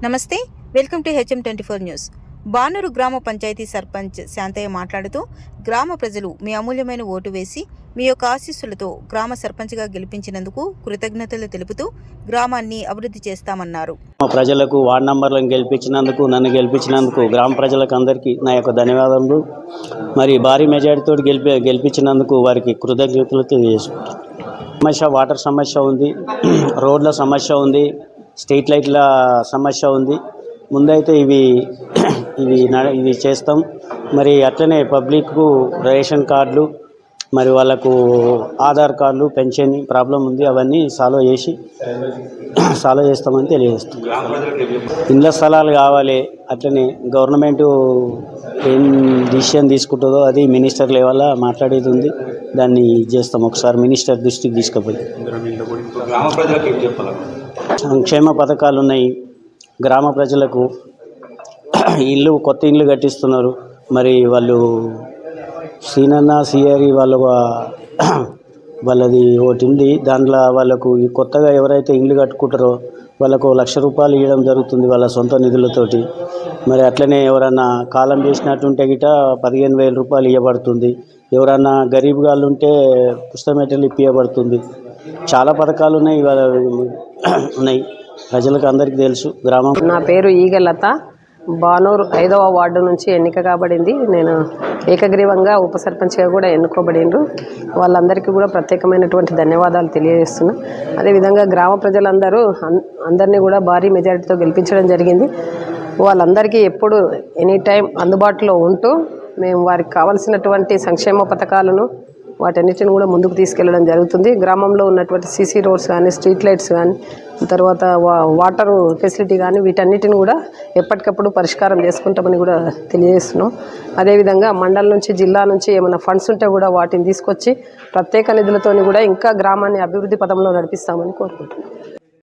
నమస్తే, welcome to HM24 news. Banuru గ్రామ పంచాయతీ సర్పంచ్ శాంతయ్య మాట్లాడుతూ, గ్రామ ప్రజలు మీ అమూల్యమైన ఓటు వేసి మీ యొక్క ఆశీస్సులతో గ్రామ సర్పంచ్గా గెలిపించినందుకు కృతజ్ఞతలు తెలుపుతూ గ్రామాన్ని అభివృద్ధి చేస్తామన్నారు. ప్రజలకు వార్డు నంబర్లను గెలిపించినందుకు, నన్ను గెలిపించినందుకు గ్రామ ప్రజలకు అందరికీ నా యొక్క ధన్యవాదములు. మరి భారీ మెజారిటీతో గెలిపించినందుకు వారికి కృతజ్ఞతలు తెలియజేసుకుంటాను. వాటర్ సమస్య ఉంది, రోడ్ల సమస్య ఉంది, స్ట్రీట్ లైట్ల సమస్య ఉంది. ముందైతే ఇవి చేస్తాం. మరి అట్లనే పబ్లిక్కు రేషన్ కార్డులు, మరి వాళ్ళకు ఆధార్ కార్డులు, పెన్షన్ ప్రాబ్లం ఉంది, అవన్నీ సాల్వ్ చేస్తామని తెలియజేస్తాం. ఇండ్ల స్థలాలు కావాలి. అట్లనే గవర్నమెంటు ఏం డిసిషన్ తీసుకుంటుందో అది మినిస్టర్ లెవెల్లో మాట్లాడేది ఉంది. దాన్ని చేస్తాం. ఒకసారి మినిస్టర్ దృష్టికి తీసుకుపోయి సంక్షేమ పథకాలు ఉన్నాయి. గ్రామ ప్రజలకు కొత్త ఇల్లు కట్టిస్తున్నారు. మరి వాళ్ళు సీనన్న సిఆర్ఈ వాళ్ళది ఒకటి ఉంది. దాంట్లో వాళ్ళకు కొత్తగా ఎవరైతే ఇల్లు కట్టుకుంటారో వాళ్ళకు ₹1,00,000 ఇవ్వడం జరుగుతుంది వాళ్ళ సొంత నిధులతోటి. మరి అట్లనే ఎవరన్నా కాలం చేసినట్టుంటే గిట ₹15,000 ఇవ్వబడుతుంది. ఎవరన్నా గరీబ్ గాళ్ళు ఉంటే పుస్తమెటలు ఇప్పియబడుతుంది. చాలా పథకాలు ఉన్నాయి. ప్రజలకు అందరికీ తెలుసు. గ్రామం. నా పేరు ఈగలత. బానూరు 5వ వార్డు నుంచి ఎన్నిక కాబడింది. నేను ఏకగ్రీవంగా ఉప సర్పంచ్గా కూడా ఎన్నుకోబడిండ్రు. వాళ్ళందరికీ కూడా ప్రత్యేకమైనటువంటి ధన్యవాదాలు తెలియజేస్తున్నా. అదేవిధంగా గ్రామ అందరినీ కూడా భారీ మెజారిటీతో గెలిపించడం జరిగింది. వాళ్ళందరికీ ఎప్పుడు ఎనీ టైం అందుబాటులో ఉంటూ మేము వారికి కావాల్సినటువంటి సంక్షేమ పథకాలను వాటన్నిటిని కూడా ముందుకు తీసుకెళ్లడం జరుగుతుంది. గ్రామంలో ఉన్నటువంటి సీసీ రోడ్స్ కానీ, స్ట్రీట్ లైట్స్ కానీ, తర్వాత వాటర్ ఫెసిలిటీ కానీ, వీటన్నిటిని కూడా ఎప్పటికప్పుడు పరిష్కారం చేసుకుంటామని కూడా తెలియజేస్తున్నాం. అదేవిధంగా మండలం నుంచి, జిల్లా నుంచి ఏమైనా ఫండ్స్ ఉంటే కూడా వాటిని తీసుకొచ్చి ప్రత్యేక నిధులతో కూడా ఇంకా గ్రామాన్ని అభివృద్ధి పథంలో నడిపిస్తామని కోరుకుంటున్నాం.